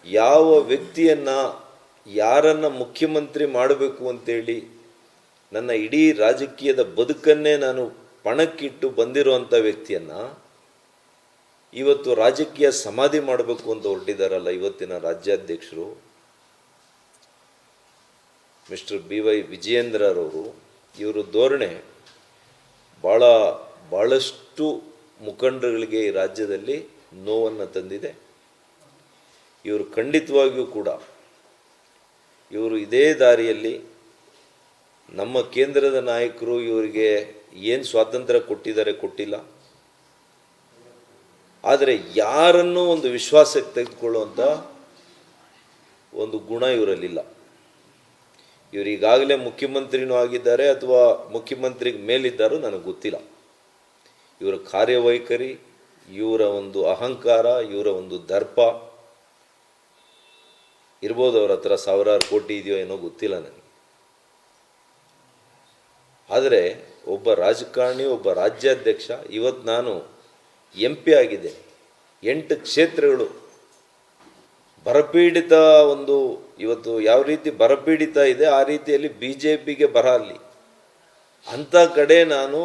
ಯಾವ ವ್ಯಕ್ತಿಯನ್ನು ಯಾರನ್ನು ಮುಖ್ಯಮಂತ್ರಿ ಮಾಡಬೇಕು ಅಂತೇಳಿ ನನ್ನ ಇಡೀ ರಾಜಕೀಯದ ಬದುಕನ್ನೇ ನಾನು ಪಣಕ್ಕಿಟ್ಟು ಬಂದಿರುವಂಥ ವ್ಯಕ್ತಿಯನ್ನು ಇವತ್ತು ರಾಜಕೀಯ ಸಮಾಧಿ ಮಾಡಬೇಕು ಅಂತ ಹೊರಟಿದ್ದಾರಲ್ಲ ಇವತ್ತಿನ ರಾಜ್ಯಾಧ್ಯಕ್ಷರು ಮಿಸ್ಟರ್ BY ವಿಜಯೇಂದ್ರರವರು. ಇವರು ಧೋರಣೆ ಭಾಳಷ್ಟು ಮುಖಂಡರುಗಳಿಗೆ ಈ ರಾಜ್ಯದಲ್ಲಿ ನೋವನ್ನು ತಂದಿದೆ. ಇವರು ಖಂಡಿತವಾಗಿಯೂ ಕೂಡ ಇವರು ಇದೇ ದಾರಿಯಲ್ಲಿ ನಮ್ಮ ಕೇಂದ್ರದ ನಾಯಕರು ಇವರಿಗೆ ಏನು ಸ್ವಾತಂತ್ರ್ಯ ಕೊಟ್ಟಿಲ್ಲ, ಆದರೆ ಯಾರನ್ನೂ ಒಂದು ವಿಶ್ವಾಸಕ್ಕೆ ತೆಗೆದುಕೊಳ್ಳುವಂಥ ಒಂದು ಗುಣ ಇವರಲ್ಲಿಲ್ಲ. ಇವರು ಈಗಾಗಲೇ ಮುಖ್ಯಮಂತ್ರಿನೂ ಆಗಿದ್ದಾರೆ ಅಥವಾ ಮುಖ್ಯಮಂತ್ರಿಗೆ ಮೇಲಿದ್ದಾರೋ ನನಗೆ ಗೊತ್ತಿಲ್ಲ. ಇವರ ಕಾರ್ಯವೈಖರಿ, ಇವರ ಒಂದು ಅಹಂಕಾರ, ಇವರ ಒಂದು ದರ್ಪ ಇರ್ಬೋದು. ಅವ್ರ ಹತ್ರ ಸಾವಿರಾರು ಕೋಟಿ ಇದೆಯೋ ಏನೋ ಗೊತ್ತಿಲ್ಲ ನನಗೆ. ಆದರೆ ಒಬ್ಬ ರಾಜಕಾರಣಿ, ಒಬ್ಬ ರಾಜ್ಯಾಧ್ಯಕ್ಷ, ಇವತ್ತು ನಾನು MP ಆಗಿದೆ, 8 ಕ್ಷೇತ್ರಗಳು ಬರಪೀಡಿತ ಒಂದು ಇವತ್ತು ಯಾವ ರೀತಿ ಬರಪೀಡಿತ ಇದೆ ಆ ರೀತಿಯಲ್ಲಿ BJPಗೆ ಬರ ಅಲ್ಲಿ ಅಂಥ ಕಡೆ ನಾನು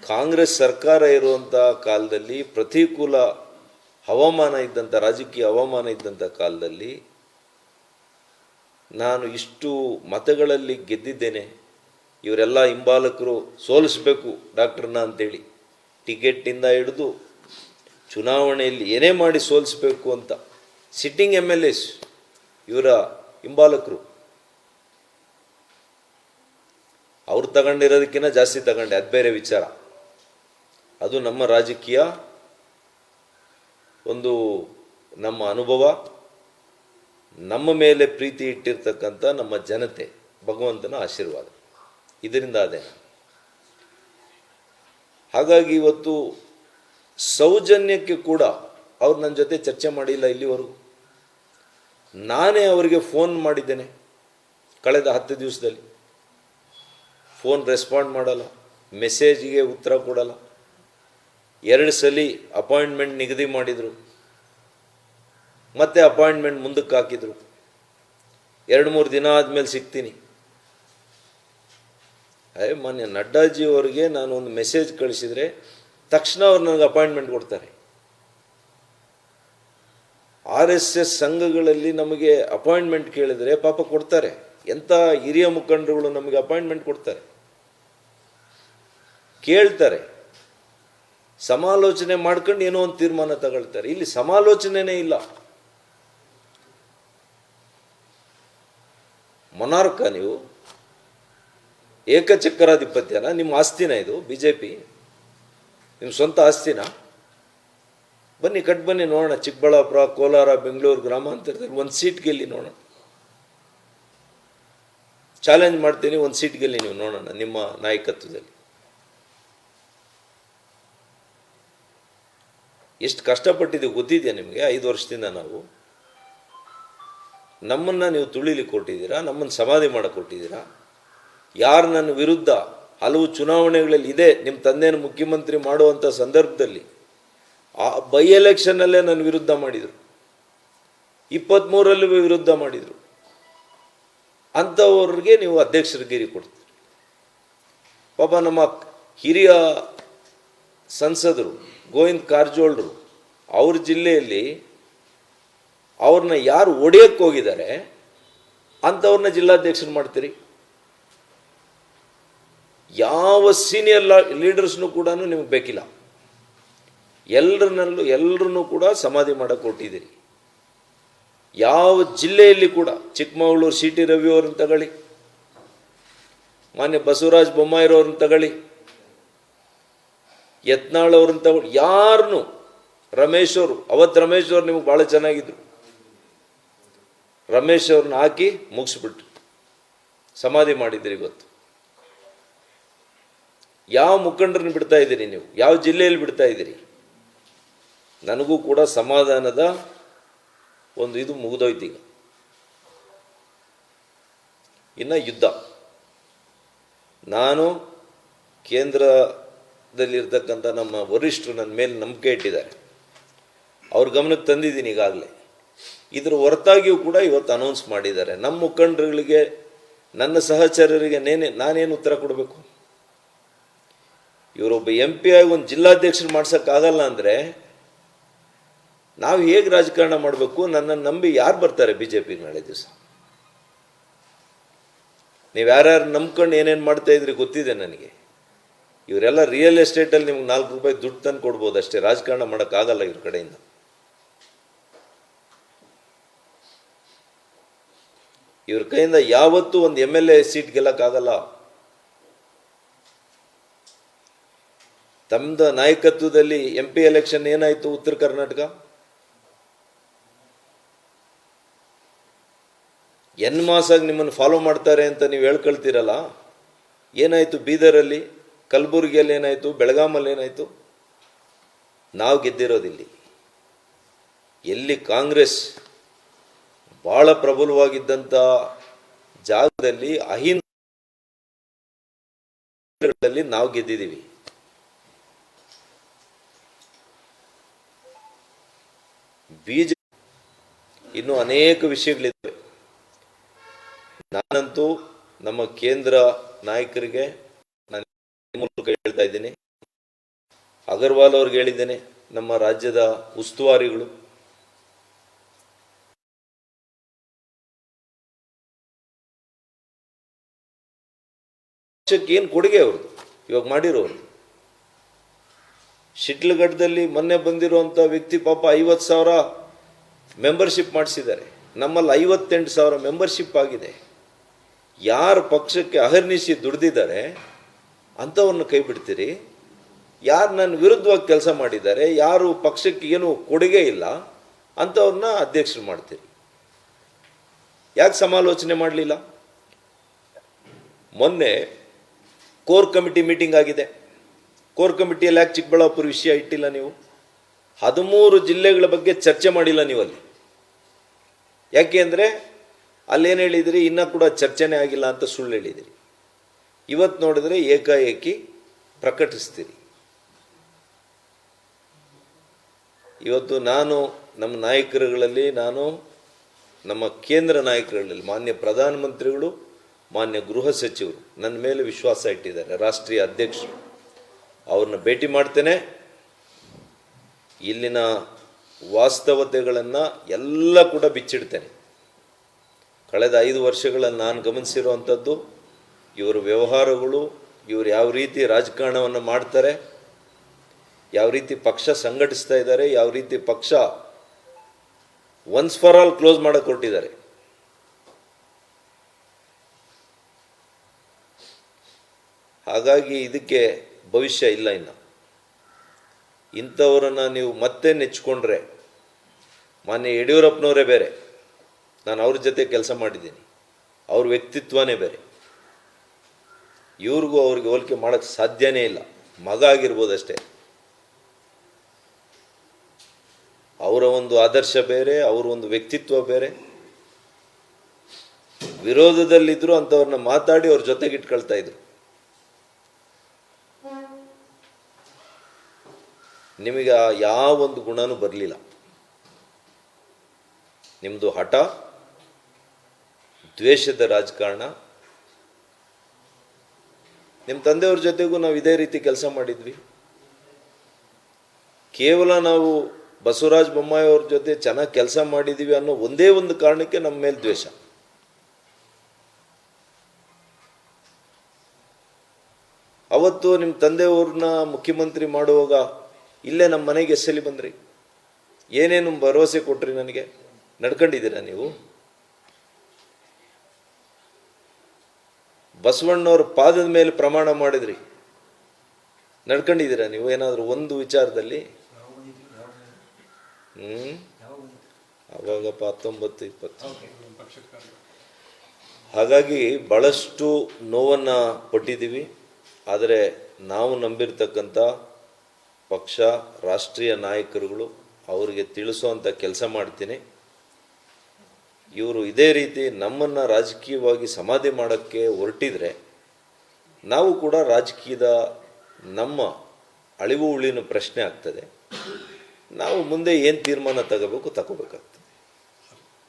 ಕಾಂಗ್ರೆಸ್ ಸರ್ಕಾರ ಇರುವಂಥ ಕಾಲದಲ್ಲಿ ಪ್ರತಿಕೂಲ ಹವಾಮಾನ ಇದ್ದಂಥ ರಾಜಕೀಯ ಹವಾಮಾನ ಇದ್ದಂಥ ಕಾಲದಲ್ಲಿ ನಾನು ಇಷ್ಟು ಮತಗಳಲ್ಲಿ ಗೆದ್ದಿದ್ದೇನೆ. ಇವರೆಲ್ಲ ಹಿಂಬಾಲಕರು ಸೋಲಿಸಬೇಕು ಡಾಕ್ಟ್ರನ್ನ ಅಂತೇಳಿ ಟಿಕೆಟಿಂದ ಹಿಡಿದು ಚುನಾವಣೆಯಲ್ಲಿ ಏನೇ ಮಾಡಿ ಸೋಲಿಸಬೇಕು ಅಂತ ಸಿಟ್ಟಿಂಗ್ MLAs ಇವರ ಹಿಂಬಾಲಕರು ಅವ್ರು ತಗೊಂಡಿರೋದಕ್ಕಿಂತ ಜಾಸ್ತಿ ತಗೊಂಡೆ, ಅದು ಬೇರೆ ವಿಚಾರ. ಅದು ನಮ್ಮ ರಾಜಕೀಯ ಒಂದು ನಮ್ಮ ಅನುಭವ, ನಮ್ಮ ಮೇಲೆ ಪ್ರೀತಿ ಇಟ್ಟಿರ್ತಕ್ಕಂಥ ನಮ್ಮ ಜನತೆ, ಭಗವಂತನ ಆಶೀರ್ವಾದ, ಇದರಿಂದ ಅದೇ. ಹಾಗಾಗಿ ಇವತ್ತು ಸೌಜನ್ಯಕ್ಕೆ ಕೂಡ ಅವ್ರು ನನ್ನ ಜೊತೆ ಚರ್ಚೆ ಮಾಡಿಲ್ಲ ಇಲ್ಲಿವರೆಗೂ. ನಾನೇ ಅವರಿಗೆ ಫೋನ್ ಮಾಡಿದ್ದೇನೆ ಕಳೆದ 10 ದಿವಸದಲ್ಲಿ. ಫೋನ್ ರೆಸ್ಪಾಂಡ್ ಮಾಡಲ್ಲ, ಮೆಸೇಜಿಗೆ ಉತ್ತರ ಕೊಡಲ್ಲ. 2 ಸಲ ಅಪಾಯಿಂಟ್ಮೆಂಟ್ ನಿಗದಿ ಮಾಡಿದರು, ಮತ್ತೆ ಅಪಾಯಿಂಟ್ಮೆಂಟ್ ಮುಂದಕ್ಕೆ ಹಾಕಿದರು. 2-3 ದಿನ ಆದಮೇಲೆ ಸಿಗ್ತೀನಿ. ಮಾನ್ಯ ನಡ್ಡಾಜಿ ಅವರಿಗೆ ನಾನು ಒಂದು ಮೆಸೇಜ್ ಕಳಿಸಿದರೆ ತಕ್ಷಣ ಅವ್ರು ನನಗೆ ಅಪಾಯಿಂಟ್ಮೆಂಟ್ ಕೊಡ್ತಾರೆ. RSS ಸಂಘಗಳಲ್ಲಿ ನಮಗೆ ಅಪಾಯಿಂಟ್ಮೆಂಟ್ ಕೇಳಿದರೆ ಪಾಪ ಕೊಡ್ತಾರೆ. ಎಂಥ ಹಿರಿಯ ಮುಖಂಡರುಗಳು ನಮಗೆ ಅಪಾಯಿಂಟ್ಮೆಂಟ್ ಕೊಡ್ತಾರೆ, ಕೇಳ್ತಾರೆ, ಸಮಾಲೋಚನೆ ಮಾಡ್ಕೊಂಡು ಏನೋ ಒಂದು ತೀರ್ಮಾನ ತಗೊಳ್ತಾರೆ. ಇಲ್ಲಿ ಸಮಾಲೋಚನೆನೇ ಇಲ್ಲ. ಮೊನಾರ್ಕ ನೀವು ಏಕಚಕ್ರಾಧಿಪತ್ಯನ? ನಿಮ್ಮ ಆಸ್ತಿನ ಇದು BJP? ನಿಮ್ಮ ಸ್ವಂತ ಆಸ್ತಿನ? ಬನ್ನಿ ಬನ್ನಿ ನೋಡೋಣ. ಚಿಕ್ಕಬಳ್ಳಾಪುರ, ಕೋಲಾರ, ಬೆಂಗಳೂರು ಗ್ರಾಮಾಂತರದಲ್ಲಿ 1 ಸೀಟ್ ಗೆಲ್ಲಿ ನೋಡೋಣ. ಚಾಲೆಂಜ್ ಮಾಡ್ತೀನಿ, 1 ಸೀಟ್ ಗೆಲ್ಲಿ ನೀವು ನೋಡೋಣ ನಿಮ್ಮ ನಾಯಕತ್ವದಲ್ಲಿ. ಎಷ್ಟು ಕಷ್ಟಪಟ್ಟಿದ್ದೀವಿ ಗೊತ್ತಿದೆಯಾ ನಿಮಗೆ? 5 ವರ್ಷದಿಂದ ನಾವು ನಮ್ಮನ್ನು ನೀವು ತುಳಿಲಿಕ್ಕೆ ಕೊಟ್ಟಿದ್ದೀರಾ, ನಮ್ಮನ್ನು ಸಮಾಧಿ ಮಾಡಕ್ಕೆ ಕೊಟ್ಟಿದ್ದೀರಾ. ಯಾರು ನನ್ನ ವಿರುದ್ಧ ಹಲವು ಚುನಾವಣೆಗಳಲ್ಲಿ ಇದೆ ನಿಮ್ಮ ತಂದೆಯನ್ನು ಮುಖ್ಯಮಂತ್ರಿ ಮಾಡುವಂಥ ಸಂದರ್ಭದಲ್ಲಿ ಆ ಬೈ ಎಲೆಕ್ಷನ್ನಲ್ಲೇ ನನ್ನ ವಿರುದ್ಧ ಮಾಡಿದರು, 23ರಲ್ಲೂ ವಿರುದ್ಧ ಮಾಡಿದರು. ಅಂಥವ್ರಿಗೆ ನೀವು ಅಧ್ಯಕ್ಷರಿಗಿರಿ ಕೊಡ್ತೀರಿ. ಪಾಪ ನಮ್ಮ ಹಿರಿಯ ಸಂಸದರು ಗೋವಿಂದ ಕಾರಜೋಳರು ಅವ್ರ ಜಿಲ್ಲೆಯಲ್ಲಿ ಅವ್ರನ್ನ ಯಾರು ಒಡೆಯಕ್ಕೆ ಹೋಗಿದ್ದಾರೆ ಅಂಥವ್ರನ್ನ ಜಿಲ್ಲಾಧ್ಯಕ್ಷರು ಮಾಡ್ತೀರಿ. ಯಾವ ಸೀನಿಯರ್ ಲೀಡರ್ಸ್ನೂ ಕೂಡ ನಿಮಗೆ ಬೇಕಿಲ್ಲ. ಎಲ್ಲರನ್ನೂ ಕೂಡ ಸಮಾಧಿ ಮಾಡಕ್ಕೆ ಕೊಟ್ಟಿದ್ದೀರಿ. ಯಾವ ಜಿಲ್ಲೆಯಲ್ಲಿ ಕೂಡ ಚಿಕ್ಕಮಗಳೂರು CT ರವಿ ಅವ್ರನ್ನ ತಗೊಳ್ಳಿ, ಮಾನ್ಯ ಬಸವರಾಜ ಬೊಮ್ಮಾಯಿರವ್ರನ್ನ ತಗೊಳ್ಳಿ, ಯತ್ನಾಳ್ ಅವ್ರನ್ನ ತಗೊಳ್ಳಿ, ಯಾರನ್ನು ರಮೇಶ್ ಅವರು, ಅವತ್ತು ರಮೇಶ್ ಅವ್ರು ನಿಮಗೆ ಭಾಳ ಚೆನ್ನಾಗಿದ್ರು. ರಮೇಶ್ ಅವ್ರನ್ನ ಹಾಕಿ ಮುಗಿಸ್ಬಿಟ್ರು, ಸಮಾಧಿ ಮಾಡಿದ್ದೀರಿ. ಇವತ್ತು ಯಾವ ಮುಖಂಡರನ್ನ ಬಿಡ್ತಾ ಇದ್ದೀರಿ ನೀವು? ಯಾವ ಜಿಲ್ಲೆಯಲ್ಲಿ ಬಿಡ್ತಾ ಇದ್ದೀರಿ? ನನಗೂ ಕೂಡ ಸಮಾಧಾನದ ಒಂದು ಇದು ಮುಗಿದೋಯ್ತು. ಈಗ ಇನ್ನು ಯುದ್ಧ. ನಾನು ಕೇಂದ್ರದಲ್ಲಿರ್ತಕ್ಕಂಥ ನಮ್ಮ ವರಿಷ್ಠರು ನನ್ನ ಮೇಲೆ ನಂಬಿಕೆ ಇಟ್ಟಿದ್ದಾರೆ. ಅವ್ರ ಗಮನಕ್ಕೆ ತಂದಿದ್ದೀನಿ ಈಗಾಗಲೇ. ಇದರ ಹೊರತಾಗಿಯೂ ಕೂಡ ಇವತ್ತು ಅನೌನ್ಸ್ ಮಾಡಿದ್ದಾರೆ. ನಮ್ಮ ಮುಖಂಡರುಗಳಿಗೆ, ನನ್ನ ಸಹಚರರಿಗೆ ನಾನೇನು ಉತ್ತರ ಕೊಡಬೇಕು? ಇವರೊಬ್ಬ MP ಆಗಿ ಒಂದು ಜಿಲ್ಲಾಧ್ಯಕ್ಷರು ಮಾಡ್ಸೋಕ್ಕಾಗಲ್ಲ ಅಂದರೆ ನಾವು ಹೇಗೆ ರಾಜಕಾರಣ ಮಾಡಬೇಕು? ನನ್ನನ್ನು ನಂಬಿ ಯಾರು ಬರ್ತಾರೆ BJPಗೆ ನಾಳೆ ದಿವಸ? ನೀವು ಯಾರ್ಯಾರು ನಂಬ್ಕೊಂಡು ಏನೇನು ಮಾಡ್ತಾ ಇದ್ರಿ ಗೊತ್ತಿದೆ ನನಗೆ. ಇವರೆಲ್ಲ ರಿಯಲ್ ಎಸ್ಟೇಟಲ್ಲಿ ನಿಮ್ಗೆ 4 ರೂಪಾಯಿ ದುಡ್ಡು ತಂದು ಕೊಡ್ಬೋದು ಅಷ್ಟೇ, ರಾಜಕಾರಣ ಮಾಡೋಕ್ಕಾಗಲ್ಲ ಇವ್ರ ಕಡೆಯಿಂದ. ಇವ್ರ ಕೈಯಿಂದ ಯಾವತ್ತೂ ಒಂದು MLA ಸೀಟ್ ಗೆಲ್ಲಕ್ಕಾಗಲ್ಲ. ತಮ್ಮದ ನಾಯಕತ್ವದಲ್ಲಿ MP ಎಲೆಕ್ಷನ್ ಏನಾಯಿತು ಉತ್ತರ ಕರ್ನಾಟಕ? ಮಾಸಾಗಿ ನಿಮ್ಮನ್ನು ಫಾಲೋ ಮಾಡ್ತಾರೆ ಅಂತ ನೀವು ಹೇಳ್ಕೊಳ್ತೀರಲ್ಲ, ಏನಾಯಿತು? ಬೀದರಲ್ಲಿ, ಕಲಬುರಗಿಯಲ್ಲಿ ಏನಾಯಿತು? ಬೆಳಗಾಮಲ್ಲಿ ಏನಾಯಿತು? ನಾವು ಗೆದ್ದಿರೋದಿಲ್ಲಿ. ಎಲ್ಲಿ ಕಾಂಗ್ರೆಸ್ ಭಾಳ ಪ್ರಬಲವಾಗಿದ್ದಂಥ ಜಾಗದಲ್ಲಿ ಅಹಿಂದಲ್ಲಿ ನಾವು ಗೆದ್ದಿದ್ದೀವಿ. ಇನ್ನೂ ಅನೇಕ ವಿಷಯಗಳಿವೆ. ನಾನಂತೂ ನಮ್ಮ ಕೇಂದ್ರ ನಾಯಕರಿಗೆ ನಾನು ಮೂಲಕ ಹೇಳ್ತಾ ಇದ್ದೀನಿ, ಅಗರ್ವಾಲ್ ಅವ್ರಿಗೆ ಹೇಳಿದ್ದೇನೆ, ನಮ್ಮ ರಾಜ್ಯದ ಉಸ್ತುವಾರಿಗಳು ಏನು ಕೊಡುಗೆ ಅವ್ರದ್ದು ಇವಾಗ ಮಾಡಿರೋರು. ಶಿಡ್ಲಘಟ್ಟದಲ್ಲಿ ಮೊನ್ನೆ ಬಂದಿರುವಂಥ ವ್ಯಕ್ತಿ ಪಾಪ 50,000 ಮೆಂಬರ್ಶಿಪ್ ಮಾಡಿಸಿದ್ದಾರೆ. ನಮ್ಮಲ್ಲಿ 58,000 ಮೆಂಬರ್ಶಿಪ್ ಆಗಿದೆ. ಯಾರು ಪಕ್ಷಕ್ಕೆ ಅಹರ್ನಿಶಿ ದುಡ್ದಿದ್ದಾರೆ ಅಂಥವ್ರನ್ನ ಕೈ ಬಿಡ್ತೀರಿ? ಯಾರು ನನ್ನ ವಿರುದ್ಧವಾಗಿ ಕೆಲಸ ಮಾಡಿದ್ದಾರೆ, ಯಾರು ಪಕ್ಷಕ್ಕೆ ಏನು ಕೊಡುಗೆ ಇಲ್ಲ ಅಂಥವ್ರನ್ನ ಅಧ್ಯಕ್ಷರು ಮಾಡ್ತೀರಿ. ಯಾಕೆ ಸಮಾಲೋಚನೆ ಮಾಡಲಿಲ್ಲ? ಮೊನ್ನೆ ಕೋರ್ ಕಮಿಟಿ ಮೀಟಿಂಗ್ ಆಗಿದೆ. ಕೋರ್ ಕಮಿಟಿಯಲ್ಲಿ ಯಾಕೆ ಚಿಕ್ಕಬಳ್ಳಾಪುರ ವಿಷಯ ಇಟ್ಟಿಲ್ಲ ನೀವು? 13 ಜಿಲ್ಲೆಗಳ ಬಗ್ಗೆ ಚರ್ಚೆ ಮಾಡಿಲ್ಲ ನೀವಲ್ಲಿ. ಯಾಕೆ ಅಂದರೆ ಅಲ್ಲೇನು ಹೇಳಿದಿರಿ, ಇನ್ನೂ ಕೂಡ ಚರ್ಚೆನೇ ಆಗಿಲ್ಲ ಅಂತ ಸುಳ್ಳು ಹೇಳಿದಿರಿ. ಇವತ್ತು ನೋಡಿದ್ರೆ ಏಕಾಏಕಿ ಪ್ರಕಟಿಸ್ತೀರಿ. ಇವತ್ತು ನಾನು ನಮ್ಮ ನಾಯಕರುಗಳಲ್ಲಿ, ನಮ್ಮ ಕೇಂದ್ರ ನಾಯಕರುಗಳಲ್ಲಿ ಮಾನ್ಯ ಪ್ರಧಾನಮಂತ್ರಿಗಳು, ಮಾನ್ಯ ಗೃಹ ಸಚಿವರು ನನ್ನ ಮೇಲೆ ವಿಶ್ವಾಸ ಇಟ್ಟಿದ್ದಾರೆ, ರಾಷ್ಟ್ರೀಯ ಅಧ್ಯಕ್ಷರು. ಅವ್ರನ್ನ ಭೇಟಿ ಮಾಡ್ತೇನೆ. ಇಲ್ಲಿನ ವಾಸ್ತವತೆಗಳನ್ನು ಎಲ್ಲ ಕೂಡ ಬಿಚ್ಚಿಡ್ತೇನೆ. ಕಳೆದ 5 ವರ್ಷಗಳಲ್ಲಿ ನಾನು ಗಮನಿಸಿರುವಂಥದ್ದು ಇವರ ವ್ಯವಹಾರಗಳು, ಇವರು ಯಾವ ರೀತಿ ರಾಜಕಾರಣವನ್ನು ಮಾಡ್ತಾರೆ, ಯಾವ ರೀತಿ ಪಕ್ಷ ಸಂಘಟಿಸ್ತಾ ಇದ್ದಾರೆ, ಯಾವ ರೀತಿ ಪಕ್ಷ ಒನ್ಸ್ ಫಾರ್ ಆಲ್ ಕ್ಲೋಸ್ ಮಾಡಕ್ಕೆ ಹೊರಟಿದ್ದಾರೆ. ಹಾಗಾಗಿ ಇದಕ್ಕೆ ಭವಿಷ್ಯ ಇಲ್ಲ. ಇನ್ನು ಇಂಥವರನ್ನು ನೀವು ಮತ್ತೆ ನೆಚ್ಕೊಂಡ್ರೆ, ಮಾನ್ಯ ಯಡಿಯೂರಪ್ಪನವರೇ ಬೇರೆ, ನಾನು ಅವ್ರ ಜೊತೆ ಕೆಲಸ ಮಾಡಿದ್ದೀನಿ, ಅವ್ರ ವ್ಯಕ್ತಿತ್ವನೇ ಬೇರೆ. ಇವ್ರಿಗೂ ಅವ್ರಿಗೆ ಹೋಲಿಕೆ ಮಾಡೋಕ್ಕೆ ಸಾಧ್ಯನೇ ಇಲ್ಲ. ಮಗ ಆಗಿರ್ಬೋದಷ್ಟೇ. ಅವರ ಒಂದು ಆದರ್ಶ ಬೇರೆ, ಅವರ ಒಂದು ವ್ಯಕ್ತಿತ್ವ ಬೇರೆ. ವಿರೋಧದಲ್ಲಿದ್ದರೂ ಅಂಥವ್ರನ್ನ ಮಾತಾಡಿ ಅವ್ರ ಜೊತೆಗೆ ಇಟ್ಕೊಳ್ತಾ ಇದ್ರು. ನಿಮಗೆ ಯಾವ ಒಂದು ಗುಣನೂ ಬರಲಿಲ್ಲ. ನಿಮ್ಮದು ಹಠ, ದ್ವೇಷದ ರಾಜಕಾರಣ. ನಿಮ್ಮ ತಂದೆಯವ್ರ ಜೊತೆಗೂ ನಾವು ಇದೇ ರೀತಿ ಕೆಲಸ ಮಾಡಿದ್ವಿ. ಕೇವಲ ನಾವು ಬಸವರಾಜ ಬೊಮ್ಮಾಯಿ ಅವ್ರ ಜೊತೆ ಚೆನ್ನಾಗಿ ಕೆಲಸ ಮಾಡಿದ್ದೀವಿ ಅನ್ನೋ ಒಂದೇ ಒಂದು ಕಾರಣಕ್ಕೆ ನಮ್ಮ ಮೇಲೆ ದ್ವೇಷ. ಅವತ್ತು ನಿಮ್ಮ ತಂದೆಯವ್ರನ್ನ ಮುಖ್ಯಮಂತ್ರಿ ಮಾಡುವಾಗ ಇಲ್ಲೇ ನಮ್ಮ ಮನೆಗೆ ಎಸ್ಸಲಿ ಬಂದ್ರಿ, ಏನೇನು ಭರವಸೆ ಕೊಟ್ರಿ ನನಗೆ? ನಡ್ಕೊಂಡಿದ್ದೀರಾ ನೀವು? ಬಸವಣ್ಣವ್ರ ಪಾದದ ಮೇಲೆ ಪ್ರಮಾಣ ಮಾಡಿದ್ರಿ, ನಡ್ಕೊಂಡಿದ್ದೀರಾ ನೀವು ಏನಾದರೂ ಒಂದು ವಿಚಾರದಲ್ಲಿ? ಅವಾಗಪ್ಪ 19-20. ಹಾಗಾಗಿ ಭಾಳಷ್ಟು ನೋವನ್ನು ಪಟ್ಟಿದ್ದೀವಿ. ಆದರೆ ನಾವು ನಂಬಿರ್ತಕ್ಕಂಥ ಪಕ್ಷ, ರಾಷ್ಟ್ರೀಯ ನಾಯಕರುಗಳು ಅವರಿಗೆ ತಿಳಿಸುವಂಥ ಕೆಲಸ ಮಾಡ್ತೀನಿ. ಇವರು ಇದೇ ರೀತಿ ನಮ್ಮನ್ನು ರಾಜಕೀಯವಾಗಿ ಸಮಾಧಿ ಮಾಡೋಕ್ಕೆ ಹೊರಟಿದ್ರೆ ನಾವು ಕೂಡ ರಾಜಕೀಯದ ನಮ್ಮ ಅಳಿವು ಉಳಿನ ಪ್ರಶ್ನೆ ಆಗ್ತದೆ. ನಾವು ಮುಂದೆ ಏನು ತೀರ್ಮಾನ ತಗೋಬೇಕಾಗ್ತದೆ.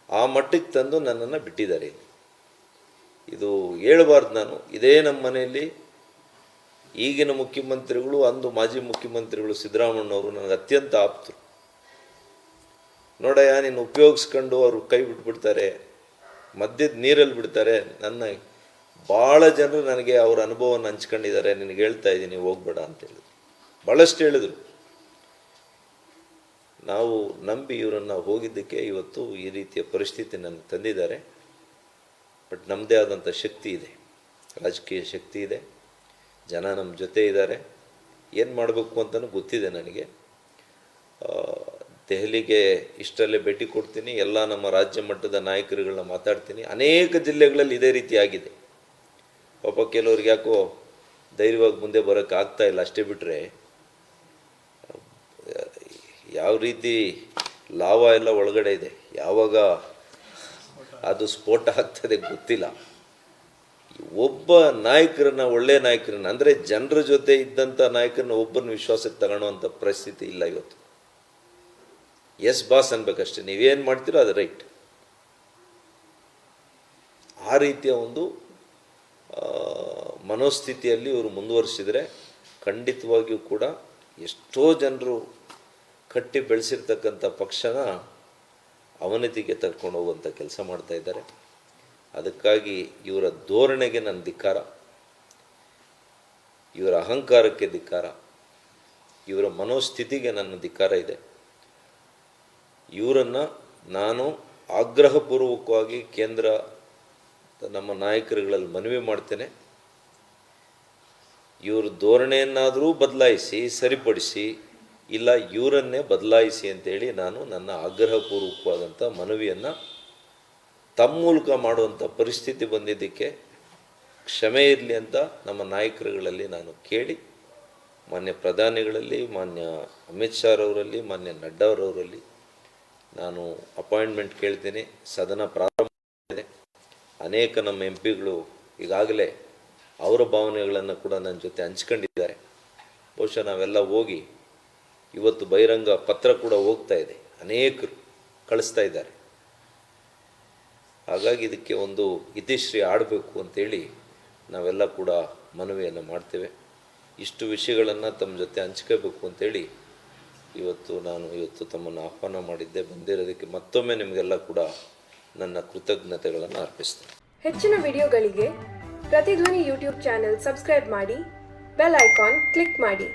ಆ ಮಟ್ಟಕ್ಕೆ ತಂದು ನನ್ನನ್ನು ಬಿಟ್ಟಿದ್ದಾರೆ. ಇದು ಹೇಳಬಾರ್ದು ನಾನು. ಇದೇ ನಮ್ಮ ಮನೆಯಲ್ಲಿ ಈಗಿನ ಮುಖ್ಯಮಂತ್ರಿಗಳು, ಅಂದು ಮಾಜಿ ಮುಖ್ಯಮಂತ್ರಿಗಳು ಸಿದ್ದರಾಮಣ್ಣವರು ನನಗೆ ಅತ್ಯಂತ ಆಪ್ತರು. ನೋಡಯ್ಯ, ನೀನು ಉಪಯೋಗಿಸ್ಕೊಂಡು ಅವರು ಕೈ ಬಿಟ್ಬಿಡ್ತಾರೆ, ಮಧ್ಯದ ನೀರಲ್ಲಿ ಬಿಡ್ತಾರೆ. ನನ್ನ ಭಾಳ ಜನರು ನನಗೆ ಅವ್ರ ಅನುಭವವನ್ನು ಹಂಚ್ಕೊಂಡಿದ್ದಾರೆ, ನಿನಗೆ ಹೇಳ್ತಾ ಇದ್ದೀನಿ ಹೋಗ್ಬೇಡ ಅಂತ ಹೇಳಿದ್ರು. ಭಾಳಷ್ಟು ಹೇಳಿದರು. ನಾವು ನಂಬಿ ಇವರನ್ನು ಹೋಗಿದ್ದಕ್ಕೆ ಇವತ್ತು ಈ ರೀತಿಯ ಪರಿಸ್ಥಿತಿ ನನಗೆ ತಂದಿದ್ದಾರೆ. ಬಟ್ ನಮ್ಮದೇ ಆದಂಥ ಶಕ್ತಿ ಇದೆ, ರಾಜಕೀಯ ಶಕ್ತಿ ಇದೆ, ಜನ ನಮ್ಮ ಜೊತೆ ಇದ್ದಾರೆ. ಏನು ಮಾಡಬೇಕು ಅಂತಲೂ ಗೊತ್ತಿದೆ ನನಗೆ. ದೆಹಲಿಗೆ ಇಷ್ಟರಲ್ಲೇ ಭೇಟಿ ಕೊಡ್ತೀನಿ, ಎಲ್ಲ ನಮ್ಮ ರಾಜ್ಯ ಮಟ್ಟದ ನಾಯಕರುಗಳನ್ನ ಮಾತಾಡ್ತೀನಿ. ಅನೇಕ ಜಿಲ್ಲೆಗಳಲ್ಲಿ ಇದೇ ರೀತಿ ಆಗಿದೆ. ಪಾಪ ಕೆಲವ್ರಿಗೆ ಯಾಕೋ ಧೈರ್ಯವಾಗಿ ಮುಂದೆ ಬರೋಕ್ಕೆ ಆಗ್ತಾ ಇಲ್ಲ. ಅಷ್ಟೇ ಬಿಟ್ಟರೆ ಯಾವ ರೀತಿ ಲಾವ ಎಲ್ಲ ಒಳಗಡೆ ಇದೆ, ಯಾವಾಗ ಅದು ಸ್ಫೋಟ ಆಗ್ತದೆ ಗೊತ್ತಿಲ್ಲ. ಒಬ್ಬ ನಾಯಕರನ್ನ, ಒಳ್ಳೆಯ ನಾಯಕರನ್ನ, ಅಂದರೆ ಜನರ ಜೊತೆ ಇದ್ದಂಥ ನಾಯಕರನ್ನ ಒಬ್ಬರನ್ನ ವಿಶ್ವಾಸಕ್ಕೆ ತಗೊಳ್ಳೋವಂಥ ಪರಿಸ್ಥಿತಿ ಇಲ್ಲ ಇವತ್ತು. ಎಸ್ ಬಾಸ್ ಅನ್ಬೇಕಷ್ಟೆ, ನೀವೇನು ಮಾಡ್ತೀರೋ ಅದು ರೈಟ್. ಆ ರೀತಿಯ ಒಂದು ಮನೋಸ್ಥಿತಿಯಲ್ಲಿ ಇವರು ಮುಂದುವರಿಸಿದರೆ ಖಂಡಿತವಾಗಿಯೂ ಕೂಡ ಎಷ್ಟೋ ಜನರು ಕಟ್ಟಿ ಬೆಳೆಸಿರ್ತಕ್ಕಂಥ ಪಕ್ಷನ ಅವನತಿಗೆ ತರ್ಕೊಂಡು ಹೋಗುವಂಥ ಕೆಲಸ ಮಾಡ್ತಾಯಿದ್ದಾರೆ. ಅದಕ್ಕಾಗಿ ಇವರ ಧೋರಣೆಗೆ ನನ್ನ ಧಿಕ್ಕಾರ, ಇವರ ಅಹಂಕಾರಕ್ಕೆ ಧಿಕ್ಕಾರ, ಇವರ ಮನೋಸ್ಥಿತಿಗೆ ನನ್ನ ಧಿಕ್ಕಾರ ಇದೆ. ಇವರನ್ನು ನಾನು ಆಗ್ರಹಪೂರ್ವಕವಾಗಿ ಕೇಂದ್ರ ನಮ್ಮ ನಾಯಕರುಗಳಲ್ಲಿ ಮನವಿ ಮಾಡ್ತೇನೆ. ಇವರು ಧೋರಣೆಯನ್ನಾದರೂ ಬದಲಾಯಿಸಿ, ಸರಿಪಡಿಸಿ, ಇಲ್ಲ ಇವರನ್ನೇ ಬದಲಾಯಿಸಿ ಅಂತೇಳಿ ನಾನು ನನ್ನ ಆಗ್ರಹಪೂರ್ವಕವಾದಂಥ ಮನವಿಯನ್ನು ತಮ್ಮ ಮೂಲಕ ಮಾಡುವಂಥ ಪರಿಸ್ಥಿತಿ ಬಂದಿದ್ದಕ್ಕೆ ಕ್ಷಮೆ ಇರಲಿ ಅಂತ ನಮ್ಮ ನಾಯಕರುಗಳಲ್ಲಿ ನಾನು ಕೇಳಿ, ಮಾನ್ಯ ಪ್ರಧಾನಿಗಳಲ್ಲಿ, ಮಾನ್ಯ ಅಮಿತ್ ಶಾ ಅವರಲ್ಲಿ, ಮಾನ್ಯ ನಡ್ಡಾ ಅವರಲ್ಲಿ ನಾನು ಅಪಾಯಿಂಟ್ಮೆಂಟ್ ಕೇಳ್ತೀನಿ. ಸದನ ಪ್ರಾರಂಭ ಇದೆ. ಅನೇಕ ನಮ್ಮ ಎಂ ಪಿಗಳು ಈಗಾಗಲೇ ಅವರ ಭಾವನೆಗಳನ್ನು ಕೂಡ ನನ್ನ ಜೊತೆ ಹಂಚ್ಕೊಂಡಿದ್ದಾರೆ. ಬಹುಶಃ ನಾವೆಲ್ಲ ಹೋಗಿ ಇವತ್ತು ಬಹಿರಂಗ ಪತ್ರ ಕೂಡ ಹೋಗ್ತಾ ಇದೆ, ಅನೇಕರು ಕಳಿಸ್ತಾ ಇದ್ದಾರೆ. ಹಾಗಾಗಿ ಇದಕ್ಕೆ ಒಂದು ಇತಿಶ್ರೀ ಆಡಬೇಕು ಅಂತೇಳಿ ನಾವೆಲ್ಲ ಕೂಡ ಮನವಿಯನ್ನು ಮಾಡ್ತೇವೆ. ಇಷ್ಟು ವಿಷಯಗಳನ್ನು ತಮ್ಮ ಜೊತೆ ಹಂಚ್ಕೋಬೇಕು ಅಂತೇಳಿ ಇವತ್ತು ತಮ್ಮನ್ನು ಆಹ್ವಾನ ಮಾಡಿದ್ದೆ. ಬಂದಿರೋದಕ್ಕೆ ಮತ್ತೊಮ್ಮೆ ನಿಮಗೆಲ್ಲ ಕೂಡ ನನ್ನ ಕೃತಜ್ಞತೆಗಳನ್ನು ಅರ್ಪಿಸ್ತೇನೆ. ಹೆಚ್ಚಿನ ವಿಡಿಯೋಗಳಿಗೆ ಪ್ರತಿಧ್ವನಿ ಯೂಟ್ಯೂಬ್ ಚಾನೆಲ್ ಸಬ್ಸ್ಕ್ರೈಬ್ ಮಾಡಿ, ಬೆಲ್ ಐಕಾನ್ ಕ್ಲಿಕ್ ಮಾಡಿ.